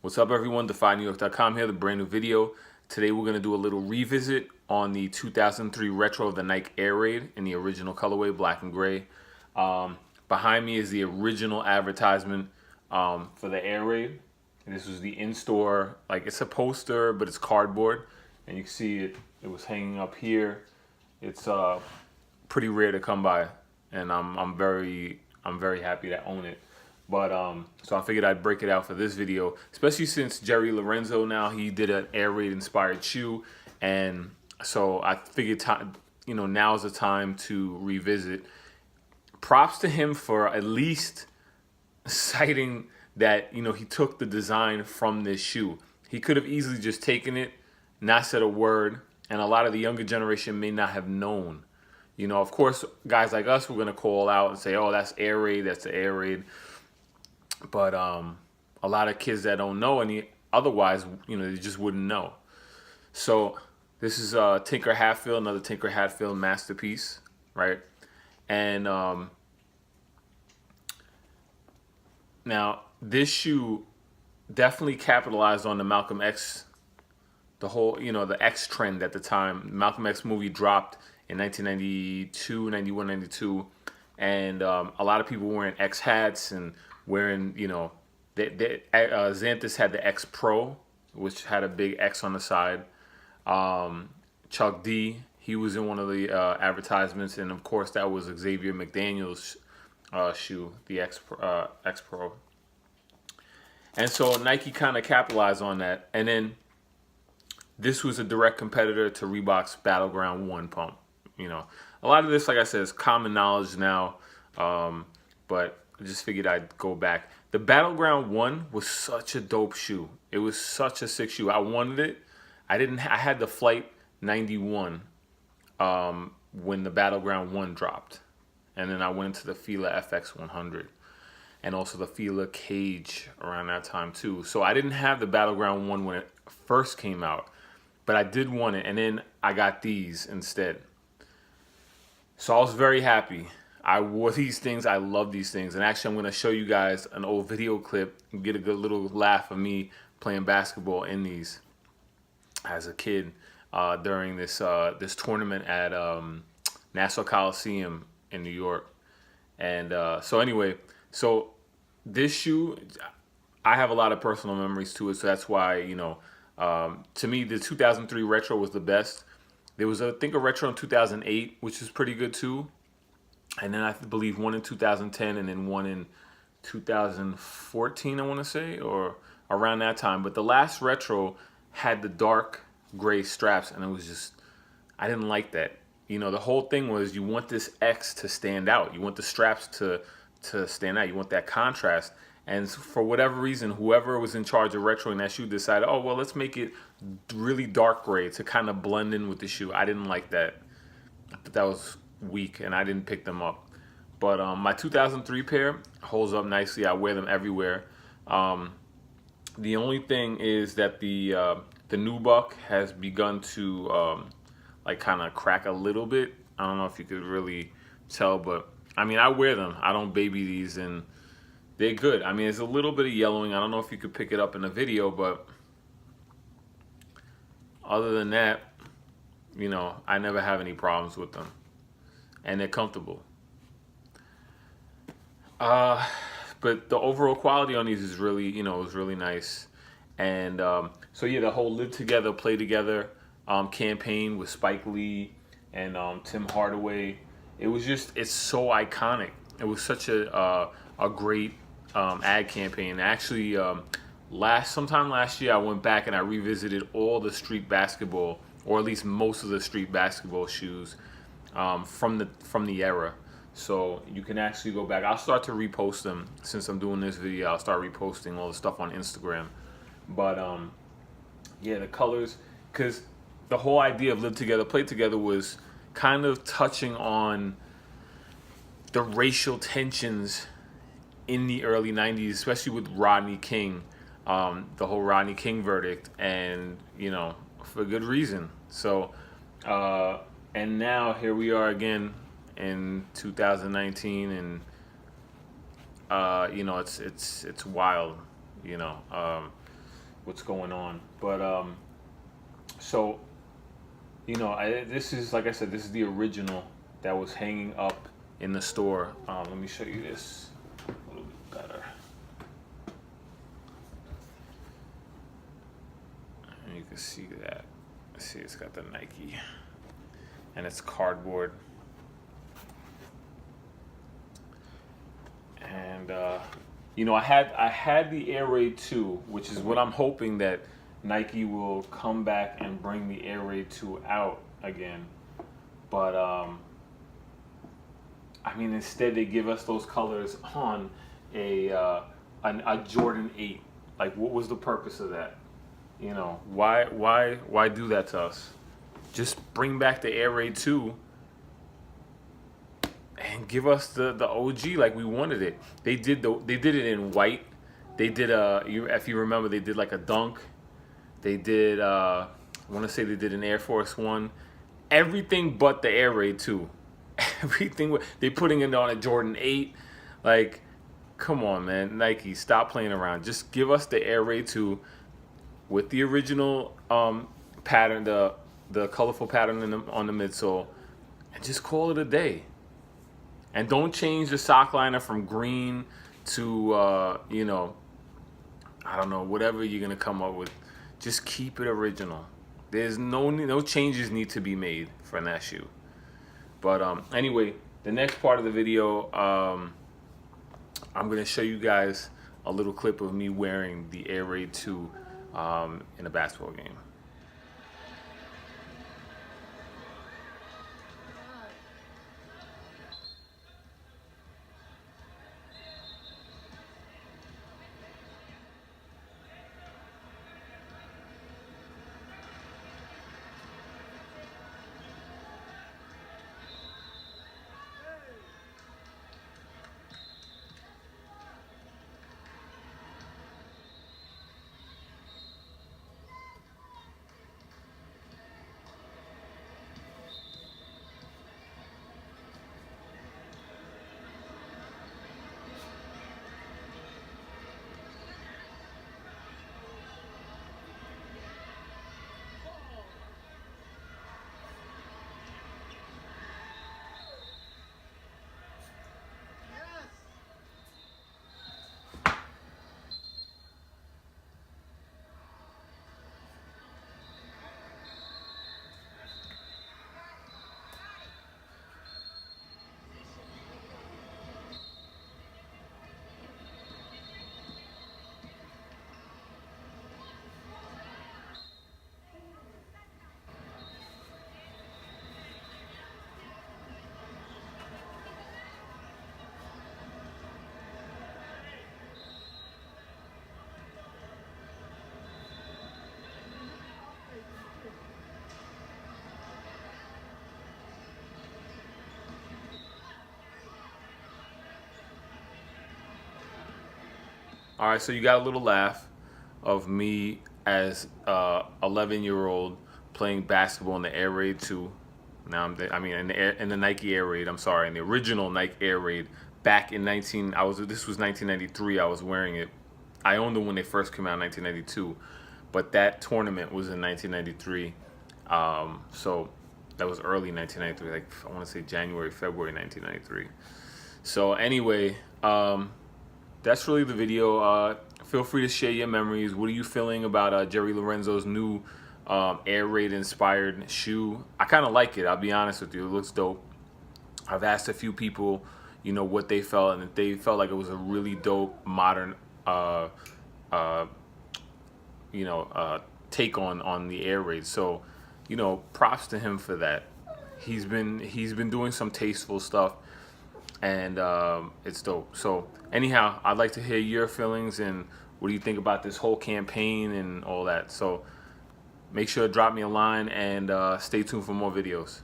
What's up, everyone? DefyNewYork.com here, the brand new video. Today we're going to do a little revisit on the 2003 retro of the Nike Air Raid in the original colorway, black and gray. Behind me is the original advertisement for the Air Raid. And this was the in-store, like it's a poster, but it's cardboard. And you can see it was hanging up here. It's pretty rare to come by, and I'm very happy to own it. But so I figured I'd break it out for this video, especially since Jerry Lorenzo now, he did an Air Raid inspired shoe, and so I figured now's the time to revisit. Props to him for at least citing that he took the design from this shoe. He could have easily just taken it, not said a word, and a lot of the younger generation may not have known. Of course, guys like us, we're gonna call out and say, "Oh, that's Air Raid, that's the Air Raid." But a lot of kids that don't know any otherwise, they just wouldn't know. So this is Tinker Hatfield, another Tinker Hatfield masterpiece, right? And now this shoe definitely capitalized on the Malcolm X, the whole, the X trend at the time. Malcolm X movie dropped in 1992, 91, 92, and a lot of people wearing X hats and wearing, Xanthus had the X Pro, which had a big X on the side. Chuck D, he was in one of the advertisements, and of course that was Xavier McDaniel's shoe, the X Pro. And so Nike kind of capitalized on that, and then this was a direct competitor to Reebok's Battleground 1 pump. A lot of this, like I said, is common knowledge now, but I just figured I'd go back. The Battleground 1 was such a dope shoe. It was such a sick shoe. I wanted it. I had the Flight 91 when the Battleground 1 dropped. And then I went into the Fila FX 100. And also the Fila Cage around that time too. So I didn't have the Battleground 1 when it first came out. But I did want it. And then I got these instead. So I was very happy. I wore these things. I love these things. And actually, I'm going to show you guys an old video clip and get a good little laugh of me playing basketball in these as a kid during this tournament at Nassau Coliseum in New York. And so anyway, so this shoe, I have a lot of personal memories to it. So that's why, to me, the 2003 retro was the best. There was, I think, a retro in 2008, which is pretty good too. And then I believe one in 2010 and then one in 2014, I want to say, or around that time. But the last retro had the dark gray straps, and it was just, I didn't like that. The whole thing was you want this X to stand out. You want the straps to stand out. You want that contrast. And for whatever reason, whoever was in charge of retroing that shoe decided, oh, well, let's make it really dark gray to kind of blend in with the shoe. I didn't like that. I thought that was weak, and I didn't pick them up. But my 2003 pair holds up nicely. I wear them everywhere. The only thing is that the nubuck has begun to like kind of crack a little bit. I don't know if you could really tell, but I mean, I wear them. I don't baby these, and they're good. I mean, there's a little bit of yellowing. I don't know if you could pick it up in the video, but other than that, I never have any problems with them. And they're comfortable. But the overall quality on these is really, is really nice. And so yeah, the whole Live Together, Play Together campaign with Spike Lee and Tim Hardaway, it's so iconic. It was such a great ad campaign. Actually, sometime last year, I went back and I revisited all the street basketball, or at least most of the street basketball shoes from the era. So you can actually go back. I'll start to repost them since I'm doing this video. I'll start reposting all the stuff on Instagram. But yeah, the colors, because the whole idea of Live Together, Play Together was kind of touching on the racial tensions in the early 90s, especially with Rodney King, the whole Rodney King verdict, and for good reason. So and now here we are again in 2019, and it's wild. what's going on. But so this is, like I said, this is the original that was hanging up in the store. Let me show you this a little bit better. And you can see that. See, it's got the Nike, and it's cardboard. And I had the Air Raid 2, which is what I'm hoping that Nike will come back and bring the Air Raid 2 out again. But instead they give us those colors on a Jordan 8. Like, what was the purpose of that? Why do that to us? Just bring back the Air Raid 2 and give us the OG like we wanted it. They did it in white. They did if you remember, they did like a dunk. They did I want to say they did an Air Force One. Everything but the Air Raid 2. Everything they putting it on a Jordan 8. Like, come on, man. Nike, stop playing around. Just give us the Air Raid 2 with the original pattern, the colorful pattern on the midsole, and just call it a day. And don't change the sock liner from green to I don't know, whatever you're gonna come up with. Just keep it original. There's no changes need to be made for that shoe. But anyway, the next part of the video, I'm gonna show you guys a little clip of me wearing the Air Raid 2 in a basketball game. All right, so you got a little laugh of me as 11-year-old playing basketball in the Air Raid 2. Now in the Nike Air Raid. I'm sorry, in the original Nike Air Raid back in this was 1993. I was wearing it. I owned them when they first came out in 1992, but that tournament was in 1993. So that was early 1993. Like, I want to say January, February 1993. So anyway, that's really the video. Feel free to share your memories. What are you feeling about Jerry Lorenzo's new Air Raid inspired shoe? I kind of like it, I'll be honest with you. It looks dope. I've asked a few people, what they felt, and they felt like it was a really dope, modern, take on the Air Raid. So, props to him for that. He's been doing some tasteful stuff, and it's dope. So anyhow, I'd like to hear your feelings and what do you think about this whole campaign and all that. So make sure to drop me a line and stay tuned for more videos.